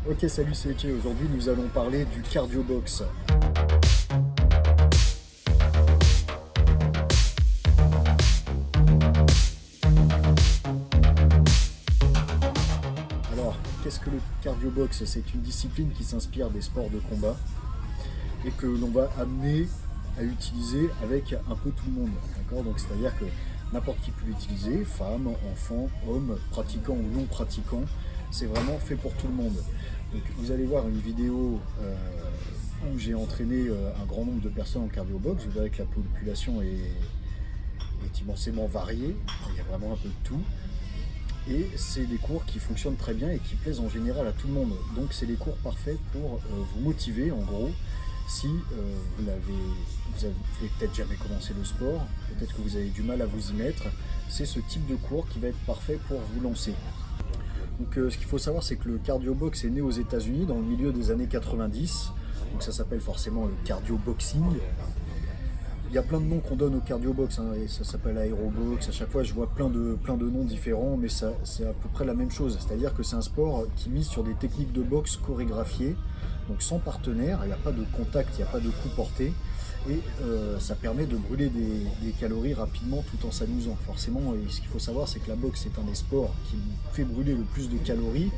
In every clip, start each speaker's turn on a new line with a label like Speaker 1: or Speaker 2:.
Speaker 1: Ok, salut, c'est Etienne. Aujourd'hui, nous allons parler du cardio box. Alors, qu'est-ce que le cardio box? C'est une discipline qui s'inspire des sports de combat et que l'on va amener à utiliser avec un peu tout le monde. D'accord? Donc, c'est-à-dire que n'importe qui peut l'utiliser, femmes, enfants, hommes, pratiquants ou non pratiquants. C'est vraiment fait pour tout le monde. Donc, vous allez voir une vidéo où j'ai entraîné un grand nombre de personnes en cardio box. Vous verrez que la population est immensément variée. Il y a vraiment un peu de tout. Et c'est des cours qui fonctionnent très bien et qui plaisent en général à tout le monde. Donc c'est des cours parfaits pour vous motiver en gros. Si vous avez peut-être jamais commencé le sport, peut-être que vous avez du mal à vous y mettre, c'est ce type de cours qui va être parfait pour vous lancer. Donc ce qu'il faut savoir, c'est que le cardio box est né aux États-Unis dans le milieu des années 90. Donc ça s'appelle forcément le cardio boxing. Il y a plein de noms qu'on donne au cardio box, hein, et ça s'appelle aérobox. À chaque fois, je vois plein de noms différents, mais c'est à peu près la même chose. C'est-à-dire que c'est un sport qui mise sur des techniques de boxe chorégraphiées, donc sans partenaire, il n'y a pas de contact, il n'y a pas de coup porté, et ça permet de brûler des calories rapidement tout en s'amusant. Forcément, et ce qu'il faut savoir, c'est que la boxe est un des sports qui fait brûler le plus de calories.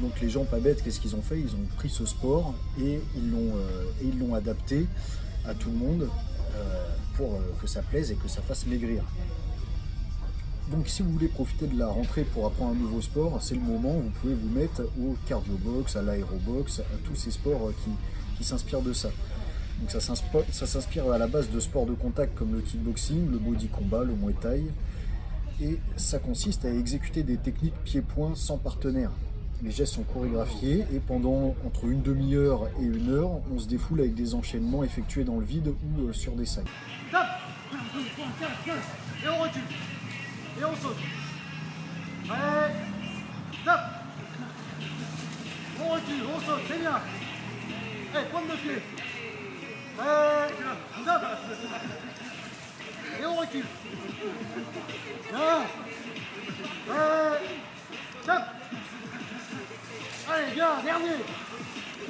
Speaker 1: Donc les gens pas bêtes, qu'est-ce qu'ils ont fait? Ils ont pris ce sport et ils l'ont adapté à tout le monde pour que ça plaise et que ça fasse maigrir. Donc si vous voulez profiter de la rentrée pour apprendre un nouveau sport, c'est le moment, vous pouvez vous mettre au cardio box, à l'aérobox, à tous ces sports qui s'inspirent de ça. Donc ça s'inspire à la base de sports de contact comme le kickboxing, le body combat, le muay thai. Et ça consiste à exécuter des techniques pieds-poings sans partenaire. Les gestes sont chorégraphiés et pendant entre une demi-heure et une heure, on se défoule avec des enchaînements effectués dans le vide ou sur des sacs.
Speaker 2: Top. Et on recule. Et on saute. Ouais. Top. On recule, on saute, c'est bien. Allez, pointe de pied. Ouais. Top. Et on recule. Bien. Ouais. Top. Allez, bien, dernier.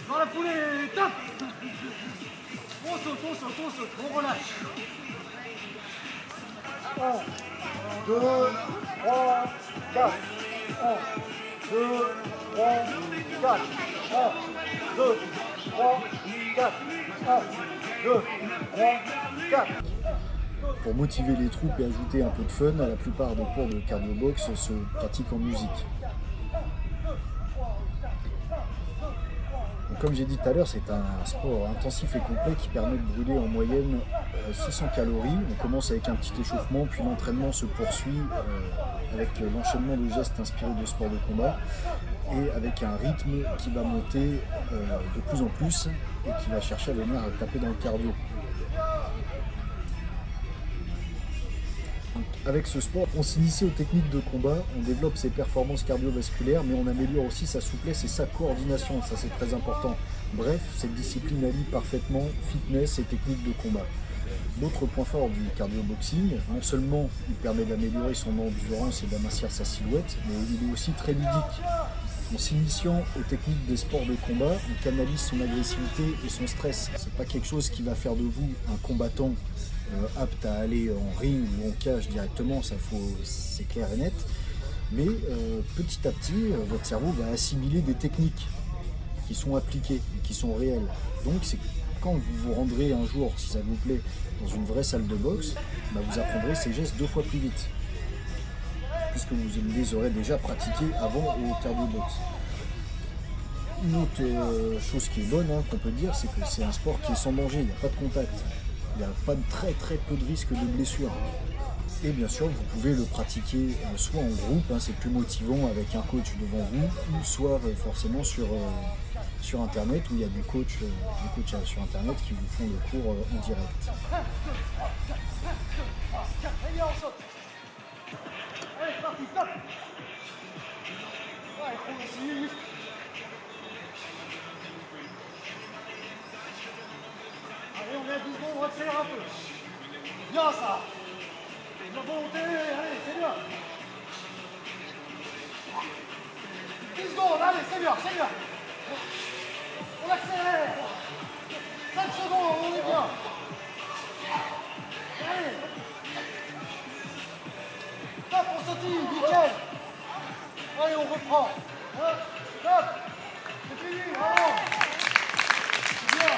Speaker 2: Dans la foulée, top. On saute, on relâche. 1, 2, 3, 4. 1, 2, 3, 4. 1, 2, 3, 4. 1, 2, 3, 4.
Speaker 1: Pour motiver les troupes et ajouter un peu de fun, la plupart des cours de cardio box se pratiquent en musique. Donc, comme j'ai dit tout à l'heure, c'est un sport intensif et complet qui permet de brûler en moyenne 600 calories. On commence avec un petit échauffement, puis l'entraînement se poursuit avec l'enchaînement de gestes inspirés de sports de combat et avec un rythme qui va monter de plus en plus et qui va chercher à venir taper dans le cardio. Avec ce sport, on s'initie aux techniques de combat, on développe ses performances cardiovasculaires, mais on améliore aussi sa souplesse et sa coordination, ça c'est très important. Bref, cette discipline allie parfaitement fitness et techniques de combat. L'autre point fort du cardio boxing, non seulement il permet d'améliorer son endurance et d'amincir sa silhouette, mais il est aussi très ludique. En s'initiant aux techniques des sports de combat, on canalise son agressivité et son stress. C'est pas quelque chose qui va faire de vous un combattant apte à aller en ring ou en cage directement, c'est clair et net. Mais petit à petit, votre cerveau va assimiler des techniques qui sont appliquées, qui sont réelles. Donc c'est quand vous vous rendrez un jour, si ça vous plaît, dans une vraie salle de boxe, vous apprendrez ces gestes 2 fois plus vite, puisque vous les aurez déjà pratiqués avant au cardio box. Une autre chose qui est bonne, qu'on peut dire, c'est que c'est un sport qui est sans danger, il n'y a pas de contact. Il n'y a pas de très peu de risque de blessure. Et bien sûr, vous pouvez le pratiquer soit en groupe, c'est plus motivant avec un coach devant vous, ou soit forcément sur internet, où il y a des coachs sur internet qui vous font le cours en direct.
Speaker 2: Allez, c'est parti, stop. Ouais, progressif. Allez, on est à 10 secondes, on accélère un peu. Bien ça. La volonté, allez, c'est bien. 10 secondes, allez, c'est bien, c'est bien. On accélère. 5 secondes, on est bien. Allez. Stop, on sautille, nickel. Allez, on reprend. Hop, stop. C'est fini, bravo. C'est bien.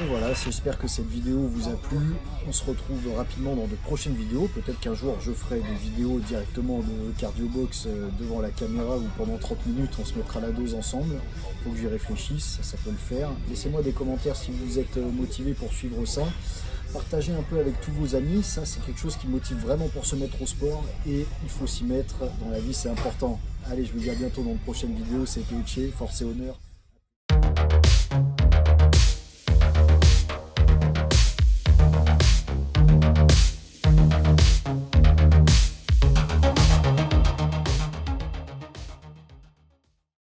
Speaker 1: Et voilà, j'espère que cette vidéo vous a plu. On se retrouve rapidement dans de prochaines vidéos. Peut-être qu'un jour je ferai des vidéos directement de cardio box devant la caméra où pendant 30 minutes on se mettra la dose ensemble. Il faut que j'y réfléchisse, ça peut le faire. Laissez-moi des commentaires si vous êtes motivé pour suivre ça. Partagez un peu avec tous vos amis, ça c'est quelque chose qui motive vraiment pour se mettre au sport et il faut s'y mettre dans la vie, c'est important. Allez, je vous dis à bientôt dans une prochaine vidéo, c'était Uche, force et honneur.